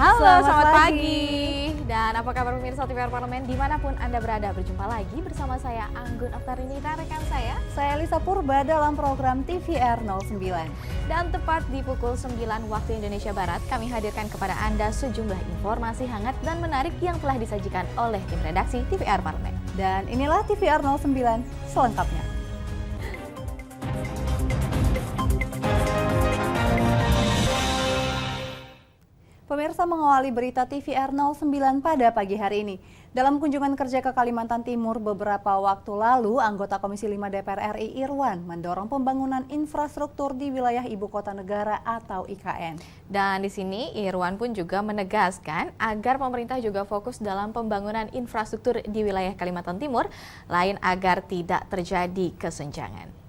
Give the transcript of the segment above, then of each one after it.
Halo, selamat pagi. Dan apa kabar pemirsa TVR Parlemen dimanapun Anda berada, berjumpa lagi bersama saya Anggun Oktarini dan rekan saya Lisa Purba dalam program TVR 09. Dan tepat di pukul 9 waktu Indonesia Barat, kami hadirkan kepada Anda sejumlah informasi hangat dan menarik yang telah disajikan oleh tim redaksi TVR Parlemen. Dan inilah TVR 09 selengkapnya. Pemirsa, mengawali berita TVR 09 pada pagi hari ini. Dalam kunjungan kerja ke Kalimantan Timur beberapa waktu lalu, anggota Komisi 5 DPR RI Irwan mendorong pembangunan infrastruktur di wilayah Ibu Kota Negara atau IKN. Dan di sini Irwan pun juga menegaskan agar pemerintah juga fokus dalam pembangunan infrastruktur di wilayah Kalimantan Timur, lain agar tidak terjadi kesenjangan.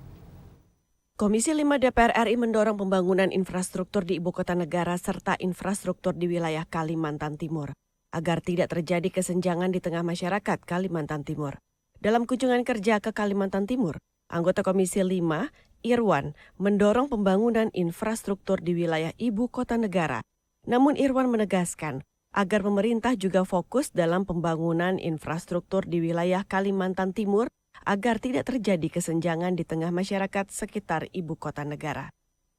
Komisi 5 DPR RI mendorong pembangunan infrastruktur di Ibu Kota Negara serta infrastruktur di wilayah Kalimantan Timur, agar tidak terjadi kesenjangan di tengah masyarakat Kalimantan Timur. Dalam kunjungan kerja ke Kalimantan Timur, anggota Komisi 5, Irwan, mendorong pembangunan infrastruktur di wilayah Ibu Kota Negara. Namun Irwan menegaskan agar pemerintah juga fokus dalam pembangunan infrastruktur di wilayah Kalimantan Timur, agar tidak terjadi kesenjangan di tengah masyarakat sekitar Ibu Kota Negara.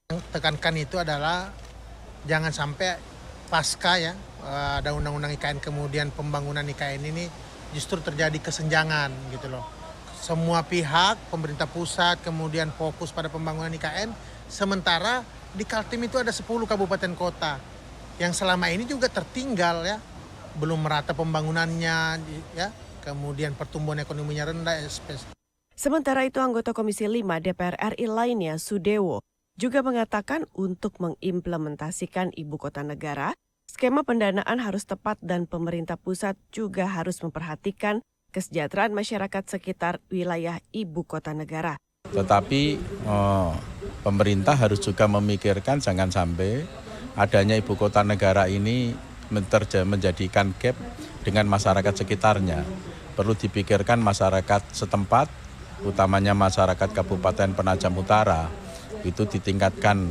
Yang tekankan itu adalah jangan sampai pasca ada undang-undang IKN kemudian pembangunan IKN ini justru terjadi kesenjangan gitu loh. Semua pihak, pemerintah pusat kemudian fokus pada pembangunan IKN, sementara di Kaltim itu ada 10 kabupaten kota yang selama ini juga tertinggal ya, belum merata pembangunannya ya. Kemudian pertumbuhan ekonominya rendah. Sementara itu anggota Komisi 5 DPR RI lainnya, Sudewo, juga mengatakan untuk mengimplementasikan Ibu Kota Negara, skema pendanaan harus tepat dan pemerintah pusat juga harus memperhatikan kesejahteraan masyarakat sekitar wilayah Ibu Kota Negara. Tetapi pemerintah harus juga memikirkan jangan sampai adanya Ibu Kota Negara ini menjadikan gap dengan masyarakat sekitarnya. Perlu dipikirkan masyarakat setempat, utamanya masyarakat Kabupaten Penajam Utara, itu ditingkatkan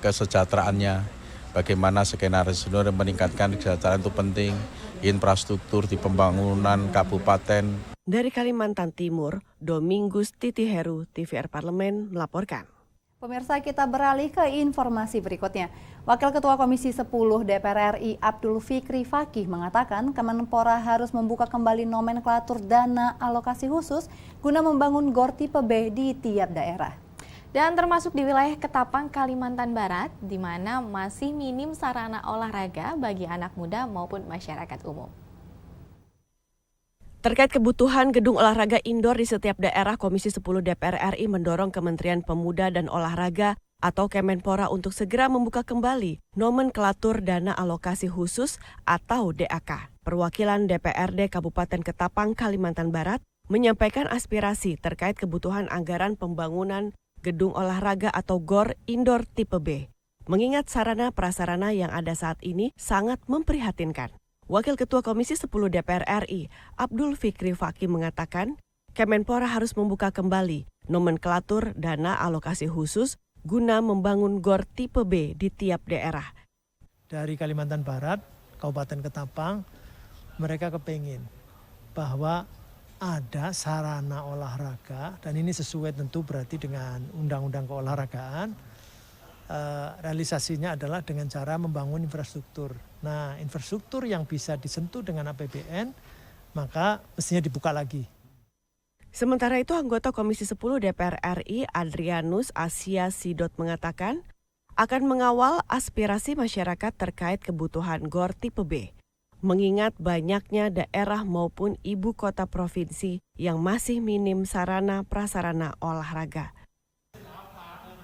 kesejahteraannya. Bagaimana skenario meningkatkan kesejahteraan itu penting, infrastruktur di pembangunan kabupaten. Dari Kalimantan Timur, Domingus Titiheru, TVR Parlemen melaporkan. Pemirsa, kita beralih ke informasi berikutnya. Wakil Ketua Komisi 10 DPR RI Abdul Fikri Fakih mengatakan Kemenpora harus membuka kembali nomenklatur dana alokasi khusus guna membangun GOR tipe B di tiap daerah. Dan termasuk di wilayah Ketapang, Kalimantan Barat, di mana masih minim sarana olahraga bagi anak muda maupun masyarakat umum. Terkait kebutuhan gedung olahraga indoor di setiap daerah, Komisi 10 DPR RI mendorong Kementerian Pemuda dan Olahraga atau Kemenpora untuk segera membuka kembali nomenklatur dana alokasi khusus atau DAK. Perwakilan DPRD Kabupaten Ketapang, Kalimantan Barat menyampaikan aspirasi terkait kebutuhan anggaran pembangunan gedung olahraga atau GOR indoor tipe B. Mengingat sarana prasarana yang ada saat ini sangat memprihatinkan. Wakil Ketua Komisi 10 DPR RI, Abdul Fikri Fakih mengatakan, Kemenpora harus membuka kembali nomenklatur dana alokasi khusus guna membangun GOR tipe B di tiap daerah. Dari Kalimantan Barat, Kabupaten Ketapang, mereka kepingin bahwa ada sarana olahraga, dan ini sesuai tentu berarti dengan Undang-Undang Keolahragaan. Realisasinya adalah dengan cara membangun infrastruktur. Nah, infrastruktur yang bisa disentuh dengan APBN, maka mestinya dibuka lagi. Sementara itu, anggota Komisi 10 DPR RI Adrianus Asia Sidot mengatakan akan mengawal aspirasi masyarakat terkait kebutuhan GOR tipe B, mengingat banyaknya daerah maupun ibu kota provinsi yang masih minim sarana prasarana olahraga.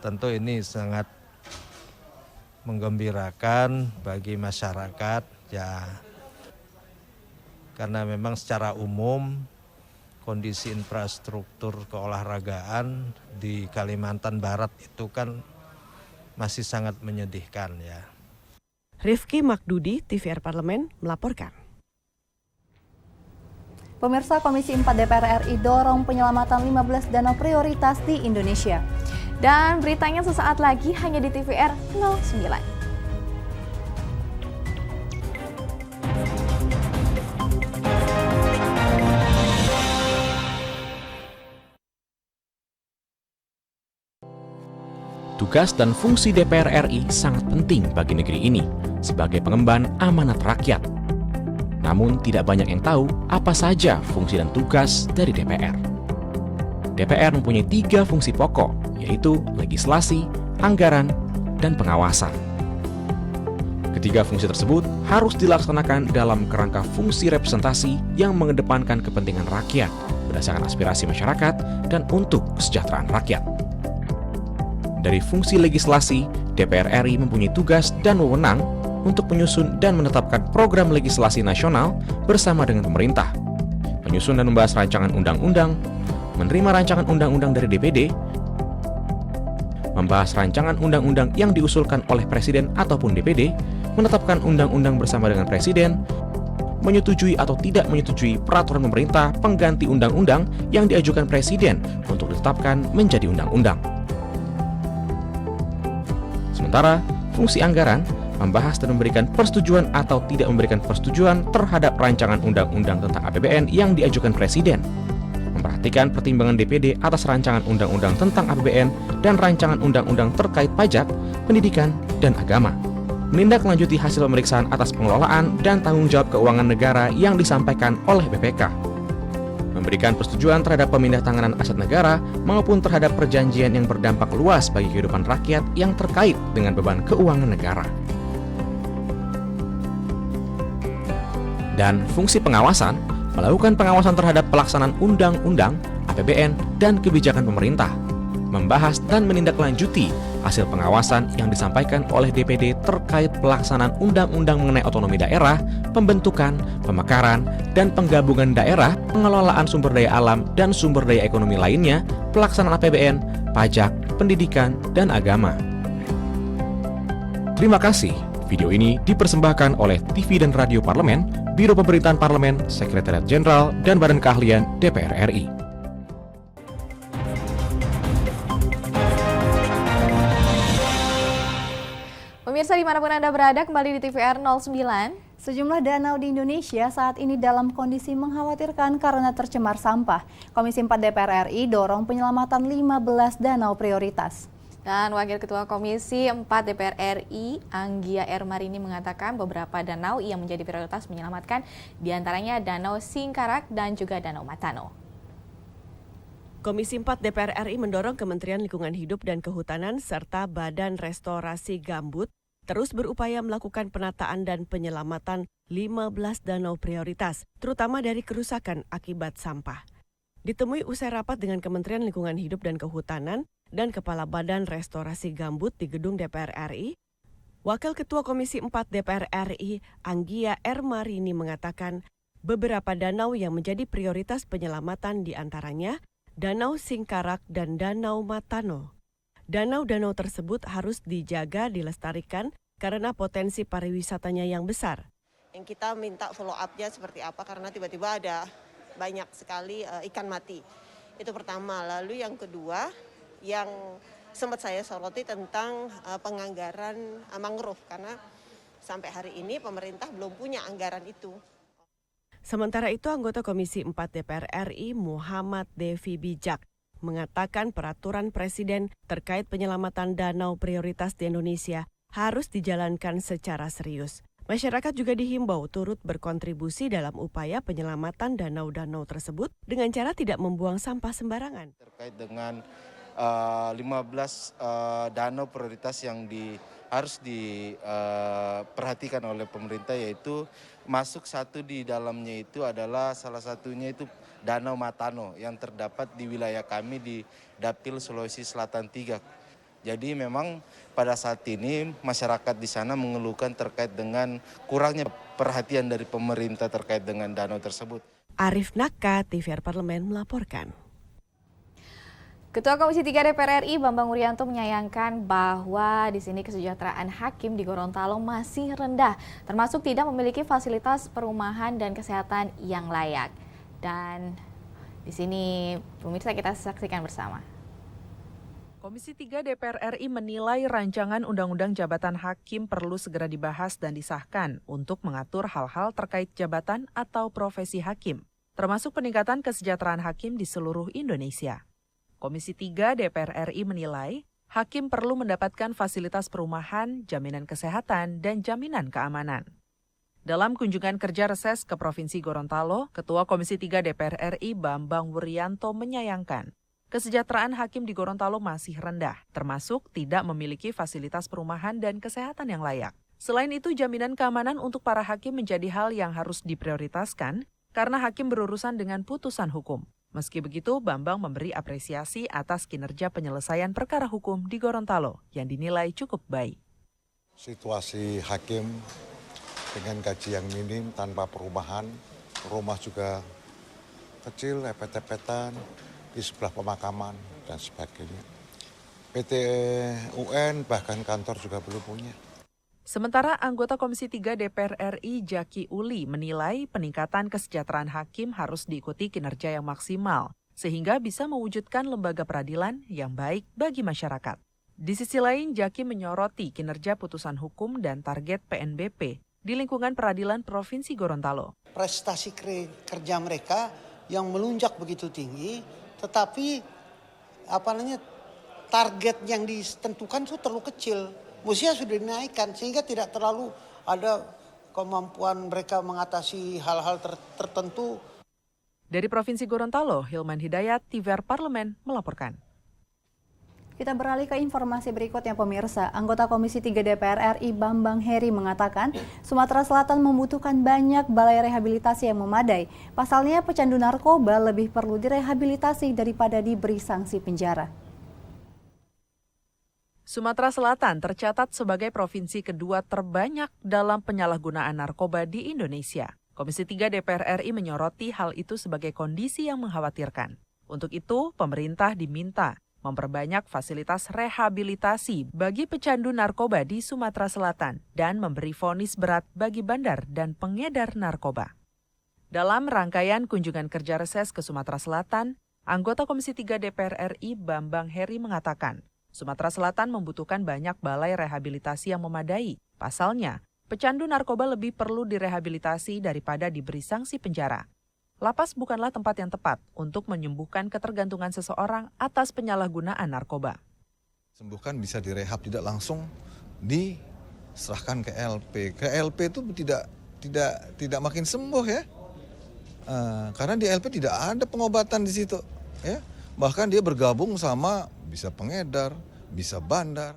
Tentu ini sangat menggembirakan bagi masyarakat ya, karena memang secara umum kondisi infrastruktur keolahragaan di Kalimantan Barat itu kan masih sangat menyedihkan ya. Rifki Makdudi, TVR Parlemen melaporkan. Pemirsa, Komisi 4 DPR RI dorong penyelamatan 15 danau prioritas di Indonesia. Dan beritanya sesaat lagi hanya di TVR 09. tugas dan fungsi DPR RI sangat penting bagi negeri ini sebagai pengemban amanat rakyat. Namun tidak banyak yang tahu apa saja fungsi dan tugas dari DPR. DPR mempunyai 3 fungsi pokok, yaitu legislasi, anggaran, dan pengawasan. Ketiga fungsi tersebut harus dilaksanakan dalam kerangka fungsi representasi yang mengedepankan kepentingan rakyat berdasarkan aspirasi masyarakat dan untuk kesejahteraan rakyat. Dari fungsi legislasi, DPR RI mempunyai tugas dan wewenang untuk menyusun dan menetapkan program legislasi nasional bersama dengan pemerintah, menyusun dan membahas rancangan undang-undang, menerima rancangan undang-undang dari DPD, membahas rancangan undang-undang yang diusulkan oleh Presiden ataupun DPD, menetapkan undang-undang bersama dengan Presiden, menyetujui atau tidak menyetujui peraturan pemerintah pengganti undang-undang yang diajukan Presiden untuk ditetapkan menjadi undang-undang. Sementara, fungsi anggaran membahas dan memberikan persetujuan atau tidak memberikan persetujuan terhadap rancangan undang-undang tentang APBN yang diajukan Presiden, memperhatikan pertimbangan DPD atas rancangan undang-undang tentang APBN dan rancangan undang-undang terkait pajak, pendidikan, dan agama, menindaklanjuti hasil pemeriksaan atas pengelolaan dan tanggung jawab keuangan negara yang disampaikan oleh BPK, memberikan persetujuan terhadap pemindah tanganan aset negara maupun terhadap perjanjian yang berdampak luas bagi kehidupan rakyat yang terkait dengan beban keuangan negara. Dan fungsi pengawasan, melakukan pengawasan terhadap pelaksanaan undang-undang, APBN, dan kebijakan pemerintah, membahas dan menindaklanjuti hasil pengawasan yang disampaikan oleh DPD terkait pelaksanaan undang-undang mengenai otonomi daerah, pembentukan, pemekaran, dan penggabungan daerah, pengelolaan sumber daya alam dan sumber daya ekonomi lainnya, pelaksanaan APBN, pajak, pendidikan, dan agama. Terima kasih. Video ini dipersembahkan oleh TV dan Radio Parlemen, Biro Pemerintahan Parlemen, Sekretariat Jenderal, dan Badan Keahlian DPR RI. Pemirsa dimanapun Anda berada, kembali di TVR 09. Sejumlah danau di Indonesia saat ini dalam kondisi mengkhawatirkan karena tercemar sampah. Komisi 4 DPR RI dorong penyelamatan 15 danau prioritas. Dan Wakil Ketua Komisi 4 DPR RI, Anggia Ermarini mengatakan beberapa danau yang menjadi prioritas menyelamatkan, diantaranya Danau Singkarak dan juga Danau Matano. Komisi 4 DPR RI mendorong Kementerian Lingkungan Hidup dan Kehutanan serta Badan Restorasi Gambut terus berupaya melakukan penataan dan penyelamatan 15 danau prioritas, terutama dari kerusakan akibat sampah. Ditemui usai rapat dengan Kementerian Lingkungan Hidup dan Kehutanan dan Kepala Badan Restorasi Gambut di Gedung DPR RI, Wakil Ketua Komisi 4 DPR RI, Anggia Ermarini mengatakan beberapa danau yang menjadi prioritas penyelamatan diantaranya Danau Singkarak dan Danau Matano. Danau-danau tersebut harus dijaga, dilestarikan karena potensi pariwisatanya yang besar. Yang kita minta follow up-nya seperti apa karena tiba-tiba ada banyak sekali ikan mati. Itu pertama. Lalu yang kedua yang sempat saya soroti tentang penganggaran mangrove karena sampai hari ini pemerintah belum punya anggaran itu. Sementara itu, anggota Komisi 4 DPR RI Muhammad Devi Bijak mengatakan peraturan Presiden terkait penyelamatan danau prioritas di Indonesia harus dijalankan secara serius. Masyarakat juga dihimbau turut berkontribusi dalam upaya penyelamatan danau-danau tersebut dengan cara tidak membuang sampah sembarangan. Terkait dengan 15 danau prioritas yang harus diperhatikan oleh pemerintah, yaitu masuk satu di dalamnya itu adalah salah satunya itu Danau Matano yang terdapat di wilayah kami di Dapil Sulawesi Selatan 3. Jadi memang pada saat ini masyarakat di sana mengeluhkan terkait dengan kurangnya perhatian dari pemerintah terkait dengan danau tersebut. Arif Naka, TVR Parlemen melaporkan. Ketua Komisi 3 DPR RI Bambang Urianto menyayangkan bahwa di sini kesejahteraan hakim di Gorontalo masih rendah, termasuk tidak memiliki fasilitas perumahan dan kesehatan yang layak. Dan di sini pemirsa kita saksikan bersama. Komisi 3 DPR RI menilai rancangan Undang-Undang Jabatan Hakim perlu segera dibahas dan disahkan untuk mengatur hal-hal terkait jabatan atau profesi hakim, termasuk peningkatan kesejahteraan hakim di seluruh Indonesia. Komisi 3 DPR RI menilai hakim perlu mendapatkan fasilitas perumahan, jaminan kesehatan, dan jaminan keamanan. Dalam kunjungan kerja reses ke Provinsi Gorontalo, Ketua Komisi 3 DPR RI Bambang Wuryanto menyayangkan kesejahteraan hakim di Gorontalo masih rendah, termasuk tidak memiliki fasilitas perumahan dan kesehatan yang layak. Selain itu, jaminan keamanan untuk para hakim menjadi hal yang harus diprioritaskan karena hakim berurusan dengan putusan hukum. Meski begitu, Bambang memberi apresiasi atas kinerja penyelesaian perkara hukum di Gorontalo yang dinilai cukup baik. Situasi hakim dengan gaji yang minim tanpa perumahan, rumah juga kecil, epet-epetan, di sebelah pemakaman dan sebagainya. PT UN bahkan kantor juga belum punya. Sementara anggota Komisi 3 DPR RI Jaki Uli menilai peningkatan kesejahteraan hakim harus diikuti kinerja yang maksimal, sehingga bisa mewujudkan lembaga peradilan yang baik bagi masyarakat. Di sisi lain, Jaki menyoroti kinerja putusan hukum dan target PNBP di lingkungan peradilan Provinsi Gorontalo. Prestasi kerja mereka yang melunjak begitu tinggi, tetapi target yang ditentukan itu terlalu kecil. Mestinya sudah dinaikkan sehingga tidak terlalu ada kemampuan mereka mengatasi hal-hal tertentu. Dari Provinsi Gorontalo, Hilman Hidayat, TVR Parlemen melaporkan. Kita beralih ke informasi berikutnya pemirsa. Anggota Komisi 3 DPR RI Bambang Heri mengatakan Sumatera Selatan membutuhkan banyak balai rehabilitasi yang memadai. Pasalnya pecandu narkoba lebih perlu direhabilitasi daripada diberi sanksi penjara. Sumatera Selatan tercatat sebagai provinsi kedua terbanyak dalam penyalahgunaan narkoba di Indonesia. Komisi 3 DPR RI menyoroti hal itu sebagai kondisi yang mengkhawatirkan. Untuk itu, pemerintah diminta memperbanyak fasilitas rehabilitasi bagi pecandu narkoba di Sumatera Selatan dan memberi vonis berat bagi bandar dan pengedar narkoba. Dalam rangkaian kunjungan kerja reses ke Sumatera Selatan, anggota Komisi 3 DPR RI Bambang Heri mengatakan, Sumatera Selatan membutuhkan banyak balai rehabilitasi yang memadai. Pasalnya, pecandu narkoba lebih perlu direhabilitasi daripada diberi sanksi penjara. Lapas bukanlah tempat yang tepat untuk menyembuhkan ketergantungan seseorang atas penyalahgunaan narkoba. Sembuhkan bisa direhab, tidak langsung diserahkan ke LP. Ke LP itu tidak makin sembuh ya. Karena di LP tidak ada pengobatan di situ ya. Bahkan dia bergabung sama bisa pengedar, bisa bandar.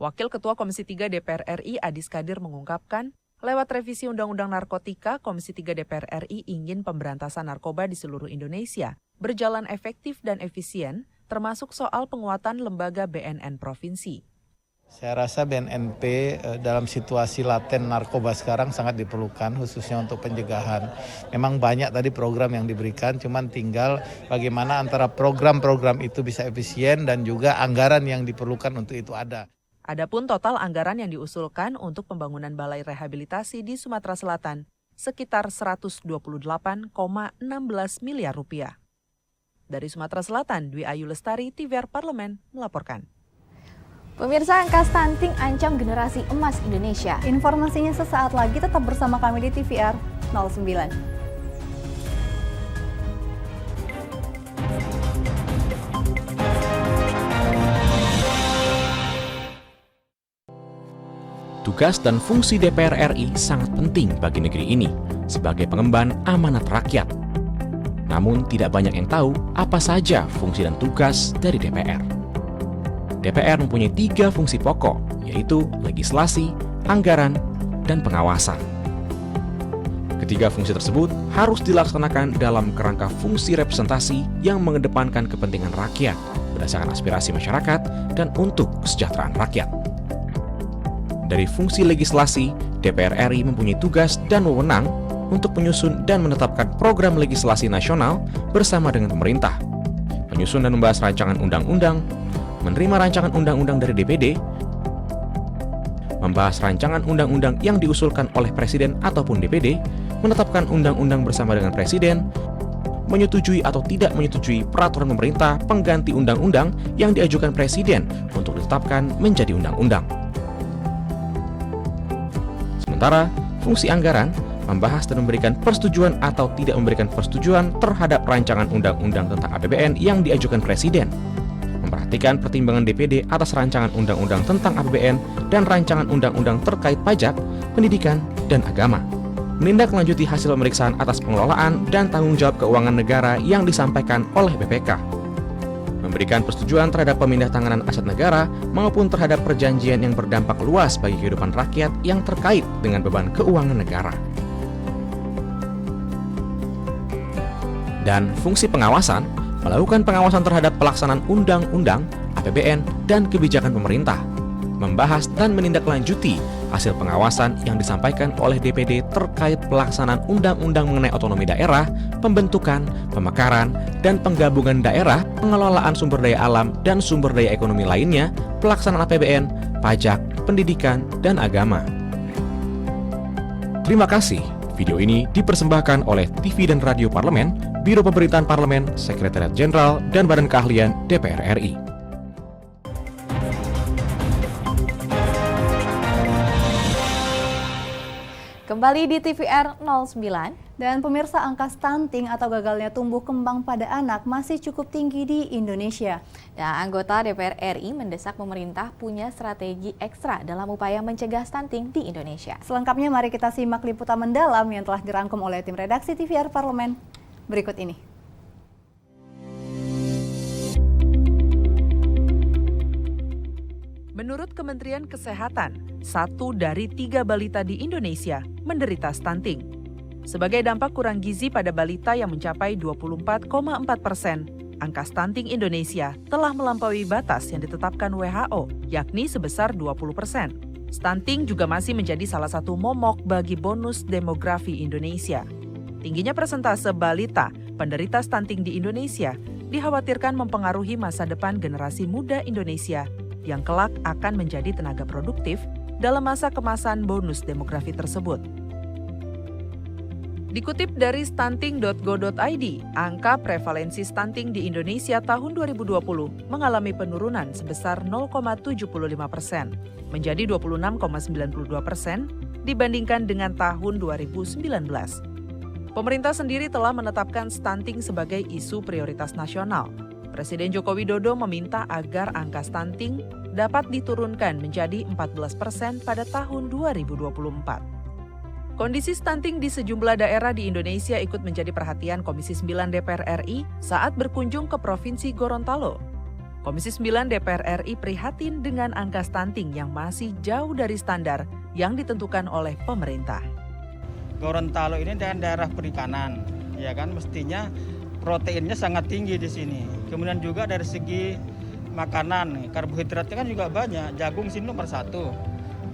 Wakil Ketua Komisi 3 DPR RI Adis Kadir mengungkapkan, lewat revisi Undang-Undang Narkotika, Komisi 3 DPR RI ingin pemberantasan narkoba di seluruh Indonesia berjalan efektif dan efisien, termasuk soal penguatan lembaga BNN Provinsi. Saya rasa BNNP dalam situasi laten narkoba sekarang sangat diperlukan, khususnya untuk pencegahan. Memang banyak tadi program yang diberikan, cuman tinggal bagaimana antara program-program itu bisa efisien dan juga anggaran yang diperlukan untuk itu ada. Adapun total anggaran yang diusulkan untuk pembangunan balai rehabilitasi di Sumatera Selatan sekitar 128,16 miliar rupiah. Dari Sumatera Selatan, Dwi Ayu Lestari, TVR Parlemen melaporkan. Pemirsa, angka stunting ancam generasi emas Indonesia. Informasinya sesaat lagi, tetap bersama kami di TVR 09. Tugas dan fungsi DPR RI sangat penting bagi negeri ini sebagai pengemban amanat rakyat. Namun tidak banyak yang tahu apa saja fungsi dan tugas dari DPR. DPR mempunyai 3 fungsi pokok, yaitu legislasi, anggaran, dan pengawasan. Ketiga fungsi tersebut harus dilaksanakan dalam kerangka fungsi representasi yang mengedepankan kepentingan rakyat berdasarkan aspirasi masyarakat dan untuk kesejahteraan rakyat. Dari fungsi legislasi, DPR RI mempunyai tugas dan wewenang untuk menyusun dan menetapkan program legislasi nasional bersama dengan pemerintah, menyusun dan membahas rancangan undang-undang, menerima rancangan undang-undang dari DPD, membahas rancangan undang-undang yang diusulkan oleh Presiden ataupun DPD, menetapkan undang-undang bersama dengan Presiden, menyetujui atau tidak menyetujui peraturan pemerintah pengganti undang-undang yang diajukan Presiden untuk ditetapkan menjadi undang-undang. Sementara, fungsi anggaran membahas dan memberikan persetujuan atau tidak memberikan persetujuan terhadap rancangan undang-undang tentang APBN yang diajukan Presiden, memperhatikan memperhatikan pertimbangan DPD atas rancangan undang-undang tentang APBN dan rancangan undang-undang terkait pajak, pendidikan, dan agama. Menindaklanjuti hasil pemeriksaan atas pengelolaan dan tanggung jawab keuangan negara yang disampaikan oleh BPK. Memberikan persetujuan terhadap pemindah-tanganan aset negara maupun terhadap perjanjian yang berdampak luas bagi kehidupan rakyat yang terkait dengan beban keuangan negara. Dan fungsi pengawasan, melakukan pengawasan terhadap pelaksanaan undang-undang, APBN, dan kebijakan pemerintah, membahas dan menindaklanjuti hasil pengawasan yang disampaikan oleh DPD terkait pelaksanaan undang-undang mengenai otonomi daerah, pembentukan, pemekaran, dan penggabungan daerah, pengelolaan sumber daya alam dan sumber daya ekonomi lainnya, pelaksanaan APBN, pajak, pendidikan, dan agama. Terima kasih. Video ini dipersembahkan oleh TV dan Radio Parlemen, Biro Pemerintahan Parlemen, Sekretariat Jenderal, dan Badan Keahlian DPR RI. Kembali di TVR 09. Dan pemirsa, angka stunting atau gagalnya tumbuh kembang pada anak masih cukup tinggi di Indonesia. Dan anggota DPR RI mendesak pemerintah punya strategi ekstra dalam upaya mencegah stunting di Indonesia. Selengkapnya mari kita simak liputan mendalam yang telah dirangkum oleh tim redaksi TVR Parlemen berikut ini. Menurut Kementerian Kesehatan, 1 dari 3 balita di Indonesia menderita stunting. Sebagai dampak kurang gizi pada balita yang mencapai 24,4%, angka stunting Indonesia telah melampaui batas yang ditetapkan WHO, yakni sebesar 20%. Stunting juga masih menjadi salah satu momok bagi bonus demografi Indonesia. Tingginya persentase balita penderita stunting di Indonesia dikhawatirkan mempengaruhi masa depan generasi muda Indonesia yang kelak akan menjadi tenaga produktif dalam masa kemasan bonus demografi tersebut. Dikutip dari stunting.go.id, angka prevalensi stunting di Indonesia tahun 2020 mengalami penurunan sebesar 0,75%, menjadi 26,92% dibandingkan dengan tahun 2019. Pemerintah sendiri telah menetapkan stunting sebagai isu prioritas nasional. Presiden Joko Widodo meminta agar angka stunting dapat diturunkan menjadi 14% pada tahun 2024. Kondisi stunting di sejumlah daerah di Indonesia ikut menjadi perhatian Komisi 9 DPR RI saat berkunjung ke Provinsi Gorontalo. Komisi 9 DPR RI prihatin dengan angka stunting yang masih jauh dari standar yang ditentukan oleh pemerintah. Gorontalo ini daerah perikanan, ya kan, mestinya proteinnya sangat tinggi di sini. Kemudian juga dari segi makanan, karbohidratnya kan juga banyak. Jagung sini nomor 1.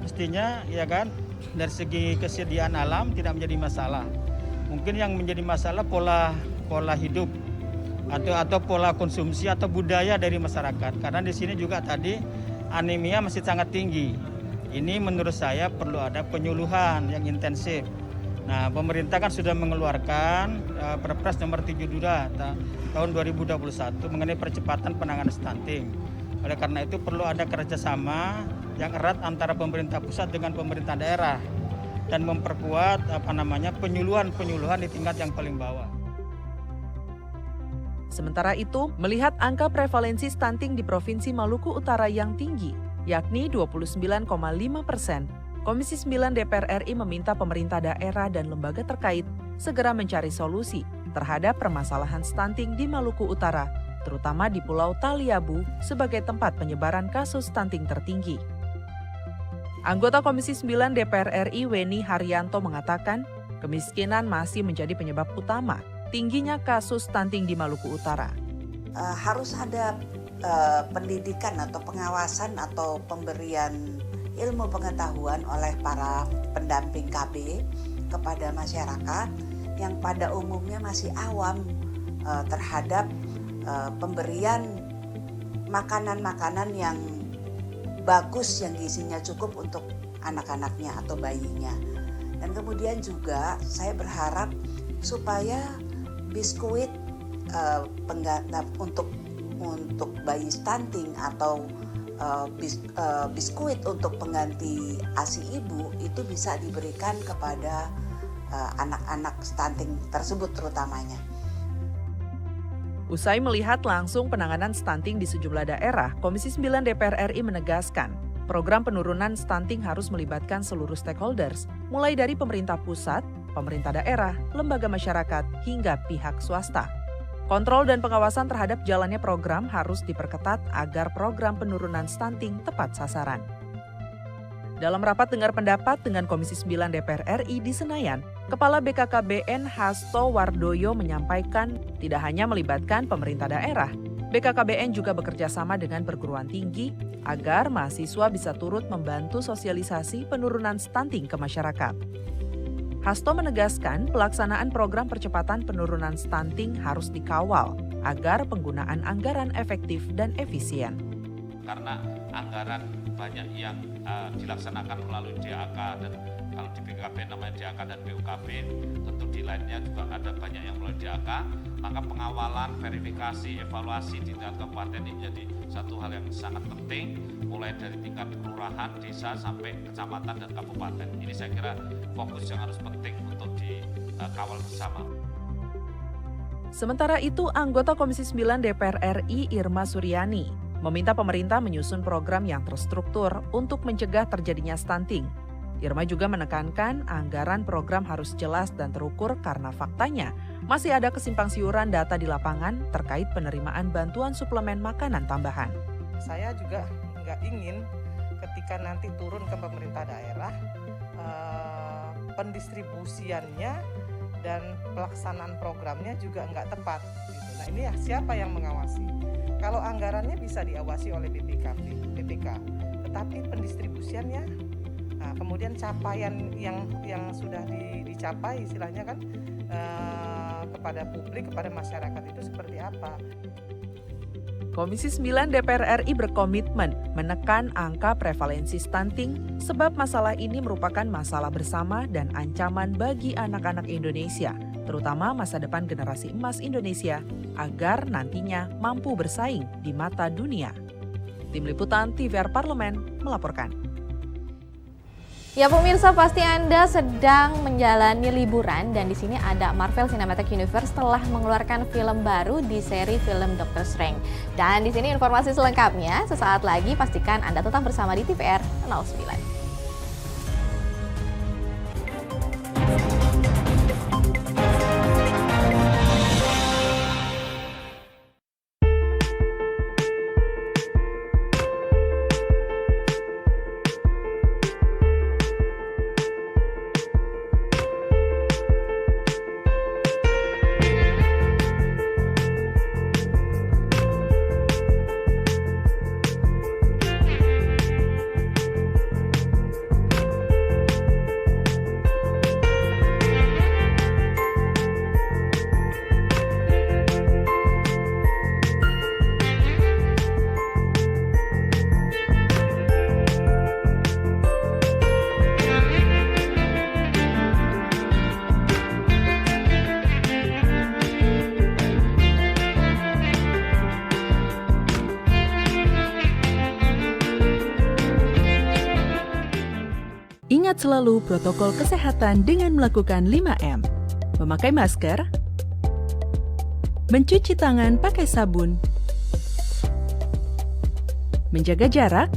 Mestinya, ya kan, dari segi kesediaan alam tidak menjadi masalah. Mungkin yang menjadi masalah pola hidup atau pola konsumsi atau budaya dari masyarakat. Karena di sini juga tadi anemia masih sangat tinggi. Ini menurut saya perlu ada penyuluhan yang intensif. Nah, pemerintah kan sudah mengeluarkan Perpres nomor 72 tahun 2021 mengenai percepatan penanganan stunting. Oleh karena itu perlu ada kerjasama yang erat antara pemerintah pusat dengan pemerintah daerah dan memperkuat penyuluhan di tingkat yang paling bawah. Sementara itu, melihat angka prevalensi stunting di Provinsi Maluku Utara yang tinggi, yakni 29,5%, Komisi 9 DPR RI meminta pemerintah daerah dan lembaga terkait segera mencari solusi terhadap permasalahan stunting di Maluku Utara, terutama di Pulau Taliabu sebagai tempat penyebaran kasus stunting tertinggi. Anggota Komisi 9 DPR RI Weni Haryanto mengatakan, kemiskinan masih menjadi penyebab utama tingginya kasus stunting di Maluku Utara. Harus ada pendidikan atau pengawasan atau pemberian ilmu pengetahuan oleh para pendamping KB kepada masyarakat yang pada umumnya masih awam terhadap pemberian makanan-makanan yang bagus yang gizinya cukup untuk anak-anaknya atau bayinya. Dan kemudian juga saya berharap supaya biskuit untuk bayi stunting atau biskuit untuk pengganti ASI ibu itu bisa diberikan kepada anak-anak stunting tersebut terutamanya. Usai melihat langsung penanganan stunting di sejumlah daerah, Komisi 9 DPR RI menegaskan, program penurunan stunting harus melibatkan seluruh stakeholders, mulai dari pemerintah pusat, pemerintah daerah, lembaga masyarakat, hingga pihak swasta. Kontrol dan pengawasan terhadap jalannya program harus diperketat agar program penurunan stunting tepat sasaran. Dalam rapat dengar pendapat dengan Komisi 9 DPR RI di Senayan, Kepala BKKBN Hasto Wardoyo menyampaikan tidak hanya melibatkan pemerintah daerah, BKKBN juga bekerja sama dengan perguruan tinggi agar mahasiswa bisa turut membantu sosialisasi penurunan stunting ke masyarakat. Hasto menegaskan pelaksanaan program percepatan penurunan stunting harus dikawal agar penggunaan anggaran efektif dan efisien. Karena anggaran banyak yang dilaksanakan melalui DAK dan kalau di BKKB namanya DAK dan BUKB, tentu di lainnya juga ada banyak yang melalui DAK, maka pengawalan, verifikasi, evaluasi di tingkat kabupaten ini menjadi satu hal yang sangat penting, mulai dari tingkat kelurahan, desa sampai kecamatan dan kabupaten. Ini saya kira fokus yang harus penting untuk dikawal bersama. Sementara itu, anggota Komisi 9 DPR RI Irma Suryani meminta pemerintah menyusun program yang terstruktur untuk mencegah terjadinya stunting. Irma juga menekankan anggaran program harus jelas dan terukur karena faktanya masih ada kesimpangsiuran data di lapangan terkait penerimaan bantuan suplemen makanan tambahan. Saya juga nggak ingin ketika nanti turun ke pemerintah daerah, pendistribusiannya dan pelaksanaan programnya juga nggak tepat. Gitu. Nah ini ya siapa yang mengawasi? Kalau anggarannya bisa diawasi oleh BPK, tetapi pendistribusiannya, nah, kemudian capaian yang sudah dicapai istilahnya kan kepada publik, kepada masyarakat itu seperti apa? Komisi 9 DPR RI berkomitmen menekan angka prevalensi stunting sebab masalah ini merupakan masalah bersama dan ancaman bagi anak-anak Indonesia, terutama masa depan generasi emas Indonesia, agar nantinya mampu bersaing di mata dunia. Tim Liputan TVR Parlemen melaporkan. Ya pemirsa, pasti Anda sedang menjalani liburan dan di sini ada Marvel Cinematic Universe telah mengeluarkan film baru di seri film Doctor Strange. Dan di sini informasi selengkapnya sesaat lagi, pastikan Anda tetap bersama di TVR 09. Ingat selalu protokol kesehatan dengan melakukan 5M. Memakai masker, mencuci tangan pakai sabun, menjaga jarak,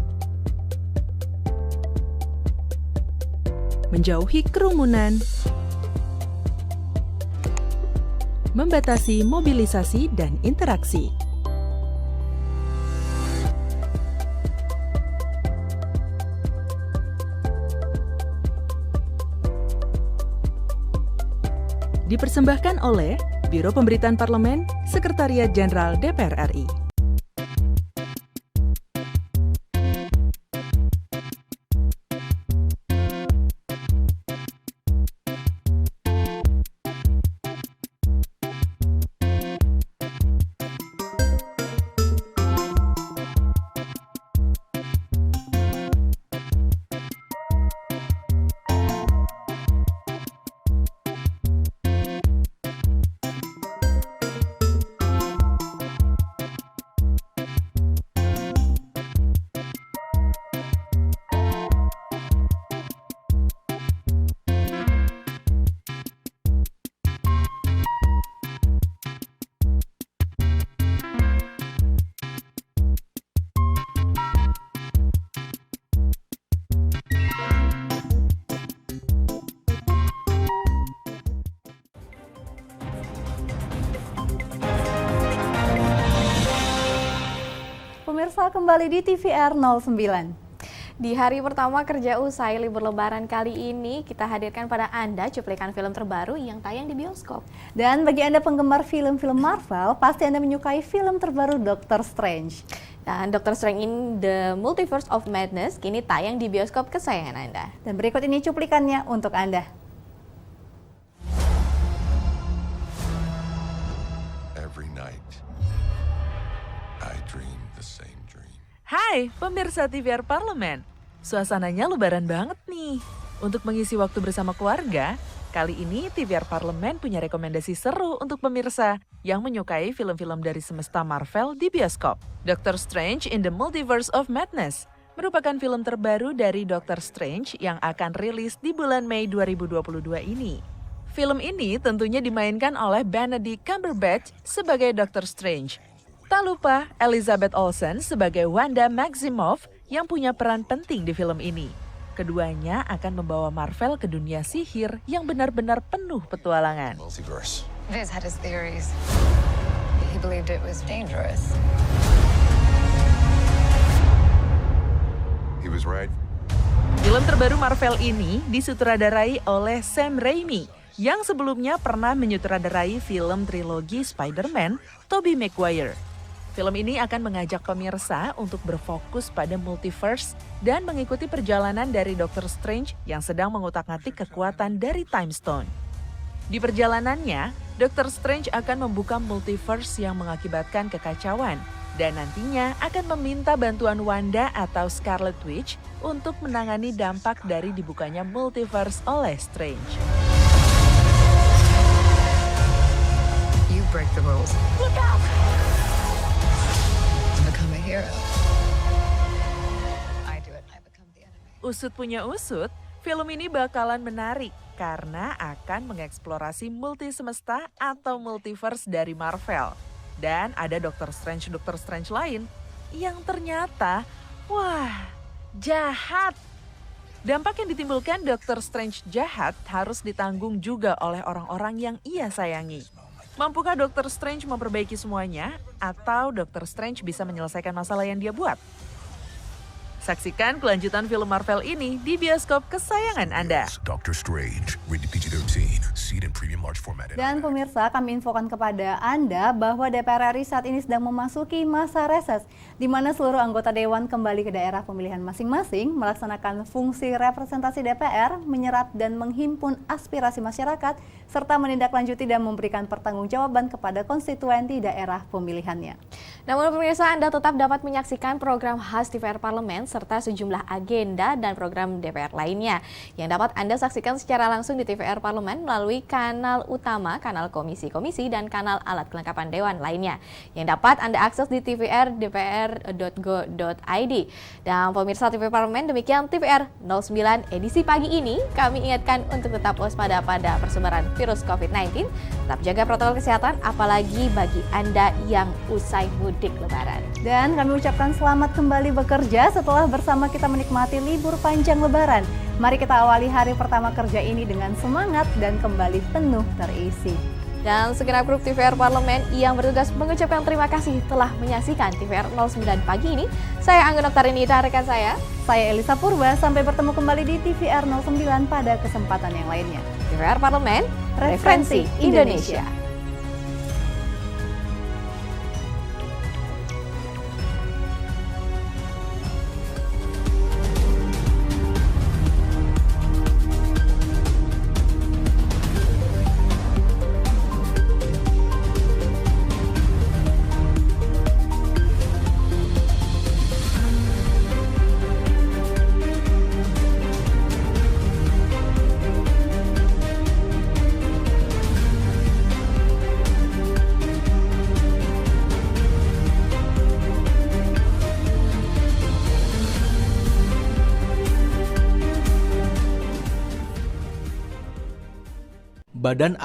menjauhi kerumunan, membatasi mobilisasi dan interaksi. Dipersembahkan oleh Biro Pemberitaan Parlemen, Sekretariat Jenderal DPR RI. pemirsa, kembali di TVR 09. Di hari pertama kerja usai libur lebaran kali ini, kita hadirkan pada Anda cuplikan film terbaru yang tayang di bioskop. Dan bagi Anda penggemar film-film Marvel, pasti Anda menyukai film terbaru Doctor Strange. Dan Doctor Strange in the Multiverse of Madness kini tayang di bioskop kesayangan Anda. Dan berikut ini cuplikannya untuk Anda. Every night, I dream the same dream. Hai, pemirsa TVR Parlemen. Suasananya lebaran banget nih. Untuk mengisi waktu bersama keluarga, kali ini TVR Parlemen punya rekomendasi seru untuk pemirsa yang menyukai film-film dari semesta Marvel di bioskop. Doctor Strange in the Multiverse of Madness merupakan film terbaru dari Doctor Strange yang akan rilis di bulan Mei 2022 ini. Film ini tentunya dimainkan oleh Benedict Cumberbatch sebagai Doctor Strange. Tak lupa Elizabeth Olsen sebagai Wanda Maximoff yang punya peran penting di film ini. Keduanya akan membawa Marvel ke dunia sihir yang benar-benar penuh petualangan. Multiverse. Viz had his theories. He believed it was dangerous. He was right. Film terbaru Marvel ini disutradarai oleh Sam Raimi yang sebelumnya pernah menyutradarai film trilogi Spider-Man Tobey Maguire. Film ini akan mengajak pemirsa untuk berfokus pada multiverse dan mengikuti perjalanan dari Doctor Strange yang sedang mengutak-atik kekuatan dari Time Stone. Di perjalanannya, Doctor Strange akan membuka multiverse yang mengakibatkan kekacauan dan nantinya akan meminta bantuan Wanda atau Scarlet Witch untuk menangani dampak dari dibukanya multiverse oleh Strange. You break the rules. Look out! Become a hero. I do it, I become the enemy. Usut punya usut, film ini bakalan menarik karena akan mengeksplorasi multi semesta atau multiverse dari Marvel. Dan ada Doctor Strange lain yang ternyata, wah, jahat. Dampak yang ditimbulkan Doctor Strange jahat harus ditanggung juga oleh orang-orang yang ia sayangi. Mampukah Doctor Strange memperbaiki semuanya atau Doctor Strange bisa menyelesaikan masalah yang dia buat? Saksikan kelanjutan film Marvel ini di bioskop kesayangan Anda. Doctor Strange, rated PG-13, seat in premium large format. Dan pemirsa, kami infokan kepada Anda bahwa DPR RI saat ini sedang memasuki masa reses, di mana seluruh anggota Dewan kembali ke daerah pemilihan masing-masing, melaksanakan fungsi representasi DPR, menyerap dan menghimpun aspirasi masyarakat, serta menindaklanjuti dan memberikan pertanggungjawaban kepada konstituen di daerah pemilihannya. Namun pemirsa, Anda tetap dapat menyaksikan program khas TVR Parlemen serta sejumlah agenda dan program DPR lainnya yang dapat Anda saksikan secara langsung di TVR Parlemen melalui kanal utama, kanal komisi-komisi, dan kanal alat kelengkapan Dewan lainnya yang dapat Anda akses di tvr.dpr.go.id. Dan pemirsa TVR Parlemen, demikian TVR 09 edisi pagi ini. Kami ingatkan untuk tetap waspada pada persebaran virus COVID-19, tetap jaga protokol kesehatan, apalagi bagi Anda yang usai mudik lebaran. Dan kami ucapkan selamat kembali bekerja setelah bersama kita menikmati libur panjang lebaran. Mari kita awali hari pertama kerja ini dengan semangat dan kembali penuh terisi. Dan segenap grup TVR Parlemen yang bertugas mengucapkan terima kasih telah menyaksikan TVR 09 pagi ini. Saya Anggun Oktarini dan rekan saya Elisa Purba. Sampai bertemu kembali di TVR 09 pada kesempatan yang lainnya. TVR Parlemen, referensi Indonesia. Badan